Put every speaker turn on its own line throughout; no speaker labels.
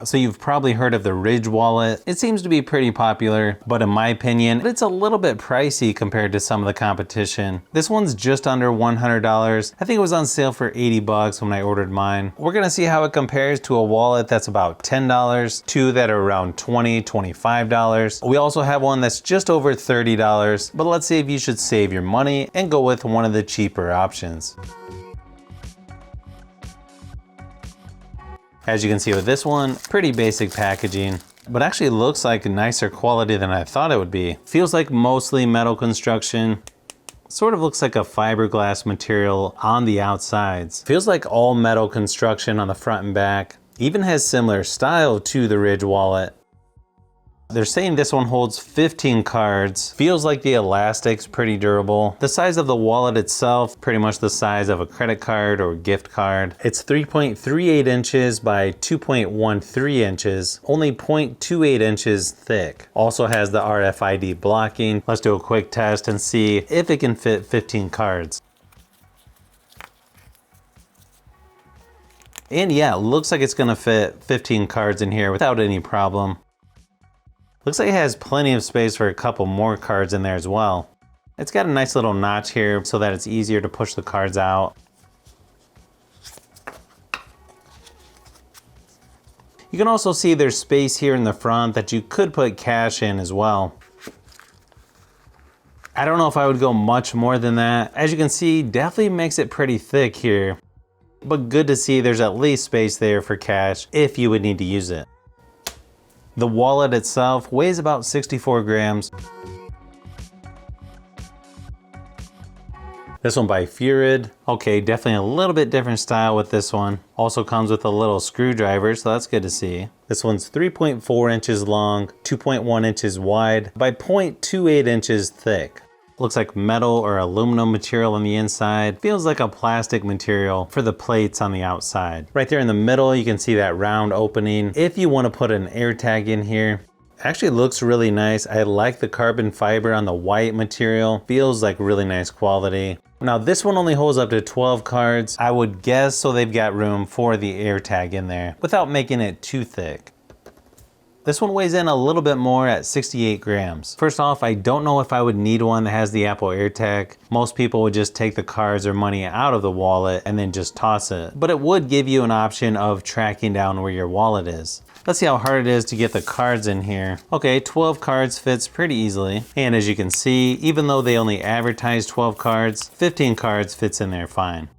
So you've probably heard of the Ridge wallet. It seems to be pretty popular, but in my opinion, it's a little bit pricey compared to some of the competition. This one's just under $100. I think it was on sale for 80 bucks when I ordered mine. We're gonna see how it compares to a wallet that's about $10, two that are around $20, $25. We also have one that's just over $30, but let's see if you should save your money and go with one of the cheaper options. As you can see with this one, pretty basic packaging, but actually looks like nicer quality than I thought it would be. Feels like mostly metal construction. Sort of looks like a fiberglass material on the outsides. Feels like all metal construction on the front and back. Even has similar style to the Ridge wallet. They're saying this one holds 15 cards. Feels like the elastic's pretty durable. The size of the wallet itself, pretty much the size of a credit card or gift card. It's 3.38 inches by 2.13 inches, only 0.28 inches thick. Also has the RFID blocking. Let's do a quick test and see if it can fit 15 cards. And yeah, looks like it's gonna fit 15 cards in here without any problem. Looks like it has plenty of space for a couple more cards in there as well. It's got a nice little notch here so that it's easier to push the cards out. You can also see there's space here in the front that you could put cash in as well. I don't know if I would go much more than that. As you can see, definitely makes it pretty thick here, but good to see there's at least space there for cash if you would need to use it. The wallet itself weighs about 64 grams. This one by Furid. Okay, definitely a little bit different style with this one. Also comes with a little screwdriver, so that's good to see. This one's 3.4 inches long, 2.1 inches wide, by 0.28 inches thick. Looks like metal or aluminum material on the inside. Feels like a plastic material for the plates on the outside. Right there in the middle, you can see that round opening. If you want to put an AirTag in here, actually looks really nice. I like the carbon fiber on the white material. Feels like really nice quality. Now this one only holds up to 12 cards. I would guess so they've got room for the AirTag in there without making it too thick. This one weighs in a little bit more at 68 grams. First off, I don't know if I would need one that has the Apple AirTag. Most people would just take the cards or money out of the wallet and then just toss it. But it would give you an option of tracking down where your wallet is. Let's see how hard it is to get the cards in here. Okay, 12 cards fits pretty easily. And as you can see, even though they only advertise 12 cards, 15 cards fits in there fine.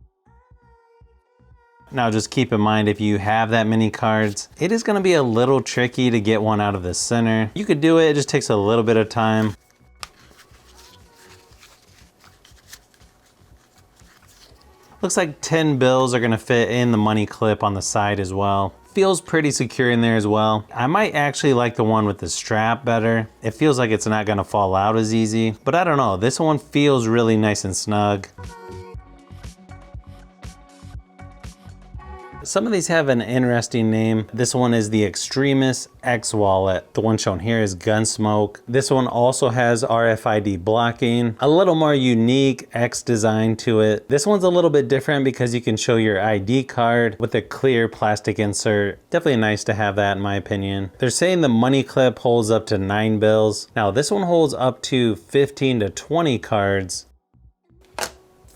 Now just keep in mind, if you have that many cards, it is gonna be a little tricky to get one out of the center. You could do it, it just takes a little bit of time. Looks like 10 bills are gonna fit in the money clip on the side as well. Feels pretty secure in there as well. I might actually like the one with the strap better. It feels like it's not gonna fall out as easy, but I don't know, this one feels really nice and snug. Some of these have an interesting name. This one is the Extremis X wallet. The one shown here is Gunsmoke. This one also has RFID blocking. A little more unique X design to it. This one's a little bit different because you can show your ID card with a clear plastic insert. Definitely nice to have that in my opinion. They're saying the money clip holds up to 9 bills. Now this one holds up to 15 to 20 cards.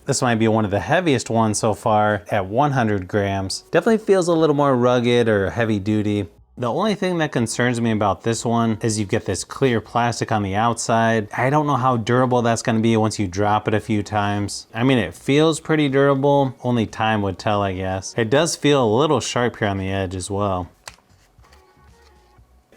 This might be one of the heaviest ones so far at 100 grams. Definitely feels a little more rugged or heavy duty. The only thing that concerns me about this one is you get this clear plastic on the outside. I don't know how durable that's gonna be once you drop it a few times. I mean, it feels pretty durable. Only time would tell, I guess. It does feel a little sharp here on the edge as well.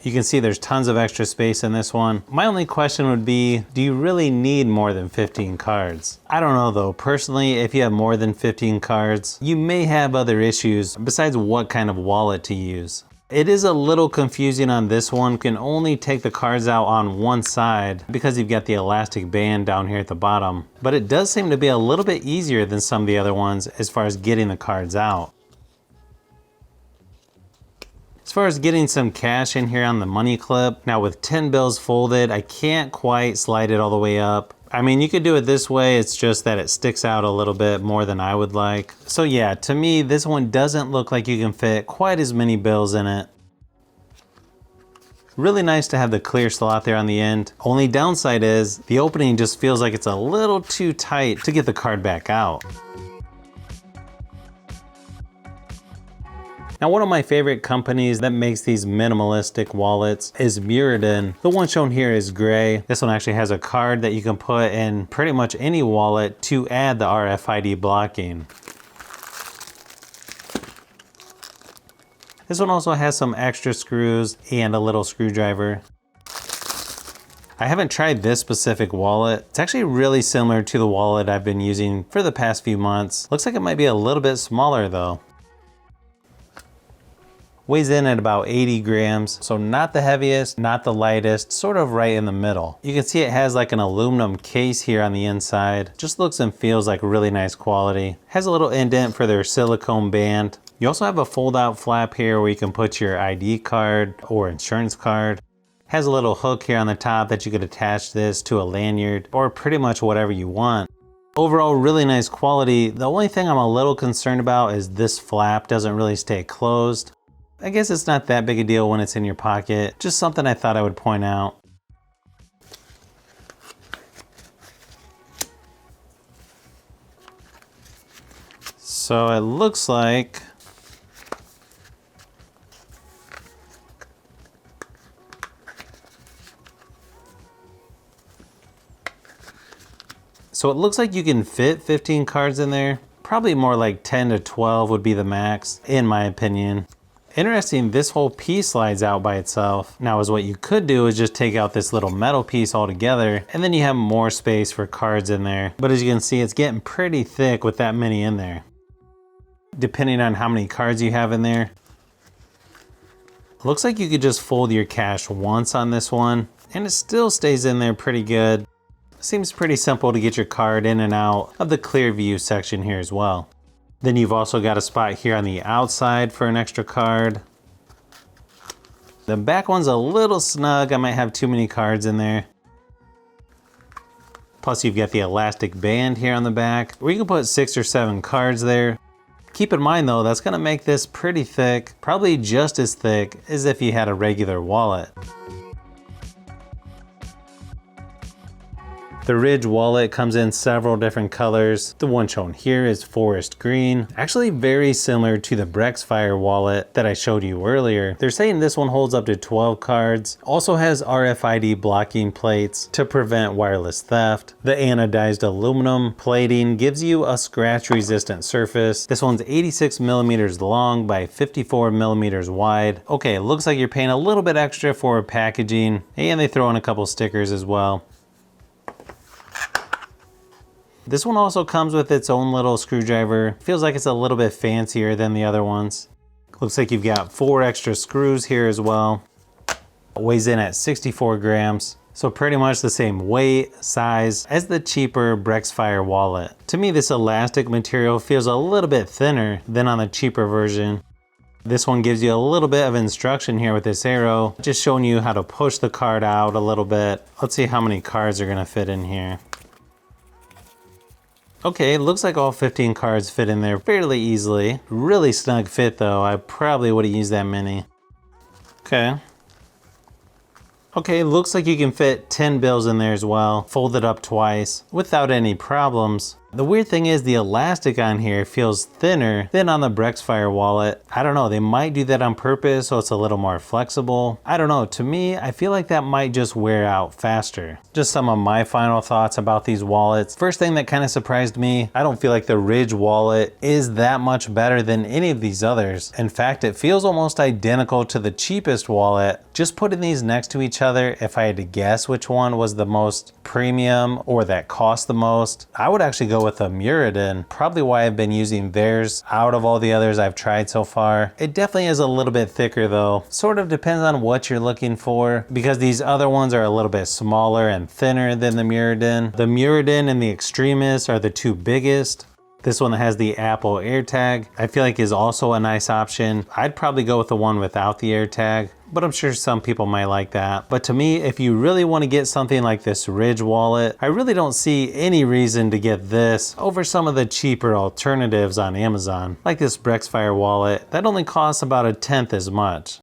You can see there's tons of extra space in this one. My only question would be, do you really need more than 15 cards? I don't know though. Personally, if you have more than 15 cards, you may have other issues besides what kind of wallet to use. It is a little confusing on this one. You can only take the cards out on one side because you've got the elastic band down here at the bottom. But it does seem to be a little bit easier than some of the other ones as far as getting the cards out. As far as getting some cash in here on the money clip, now with 10 bills folded, I can't quite slide it all the way up. I mean, you could do it this way, it's just that it sticks out a little bit more than I would like. So yeah, to me, this one doesn't look like you can fit quite as many bills in it. Really nice to have the clear slot there on the end. Only downside is the opening just feels like it's a little too tight to get the card back out. Now, one of my favorite companies that makes these minimalistic wallets is Muradin. The one shown here is gray. This one actually has a card that you can put in pretty much any wallet to add the RFID blocking. This one also has some extra screws and a little screwdriver. I haven't tried this specific wallet. It's actually really similar to the wallet I've been using for the past few months. Looks like it might be a little bit smaller though. Weighs in at about 80 grams, so not the heaviest, not the lightest, sort of right in the middle. You can see it has like an aluminum case here on the inside. Just looks and feels like really nice quality. Has a little indent for their silicone band. You also have a fold-out flap here where you can put your ID card or insurance card. Has a little hook here on the top that you could attach this to a lanyard or pretty much whatever you want. Overall, really nice quality. The only thing I'm a little concerned about is this flap doesn't really stay closed. I guess it's not that big a deal when it's in your pocket. Just something I thought I would point out. So it looks like you can fit 15 cards in there. Probably more like 10 to 12 would be the max, in my opinion. Interesting, this whole piece slides out by itself. Now, what you could do is just take out this little metal piece altogether, and then you have more space for cards in there. But as you can see, it's getting pretty thick with that many in there. Depending on how many cards you have in there. Looks like you could just fold your cash once on this one, and it still stays in there pretty good. Seems pretty simple to get your card in and out of the clear view section here as well. Then you've also got a spot here on the outside for an extra card. The back one's a little snug. I might have too many cards in there. Plus you've got the elastic band here on the back where you can put 6 or 7 cards there. Keep in mind though, that's gonna make this pretty thick, probably just as thick as if you had a regular wallet. The Ridge wallet comes in several different colors. The one shown here is forest green, actually very similar to the Brexfire wallet that I showed you earlier. They're saying this one holds up to 12 cards, also has RFID blocking plates to prevent wireless theft. The anodized aluminum plating gives you a scratch resistant surface. This one's 86 millimeters long by 54 millimeters wide. Okay, it looks like you're paying a little bit extra for packaging, and they throw in a couple stickers as well. This one also comes with its own little screwdriver. Feels like it's a little bit fancier than the other ones. Looks like you've got 4 extra screws here as well. Weighs in at 64 grams. So pretty much the same weight, size as the cheaper Brexfire wallet. To me, this elastic material feels a little bit thinner than on the cheaper version. This one gives you a little bit of instruction here with this arrow, just showing you how to push the card out a little bit. Let's see how many cards are gonna fit in here. Okay, it looks like all 15 cards fit in there fairly easily. Really snug fit though. I probably would have used that many. Okay. Okay, looks like you can fit 10 bills in there as well, folded up twice without any problems. The weird thing is the elastic on here feels thinner than on the Brexfire wallet. I don't know, they might do that on purpose so it's a little more flexible. I don't know, to me, I feel like that might just wear out faster. Just some of my final thoughts about these wallets. First thing that kind of surprised me, I don't feel like the Ridge wallet is that much better than any of these others. In fact, it feels almost identical to the cheapest wallet. Just putting these next to each other, if I had to guess which one was the most premium or that cost the most, I would actually go with a Muradin. Probably why I've been using theirs out of all the others I've tried so far. It definitely is a little bit thicker though. Sort of depends on what you're looking for, because these other ones are a little bit smaller and thinner than the Muradin. The Muradin and the Extremis are the two biggest. This one that has the Apple AirTag, I feel like is also a nice option. I'd probably go with the one without the AirTag, but I'm sure some people might like that. But to me, if you really want to get something like this Ridge wallet, I really don't see any reason to get this over some of the cheaper alternatives on Amazon, like this Brexfire wallet that only costs about 1/10 as much.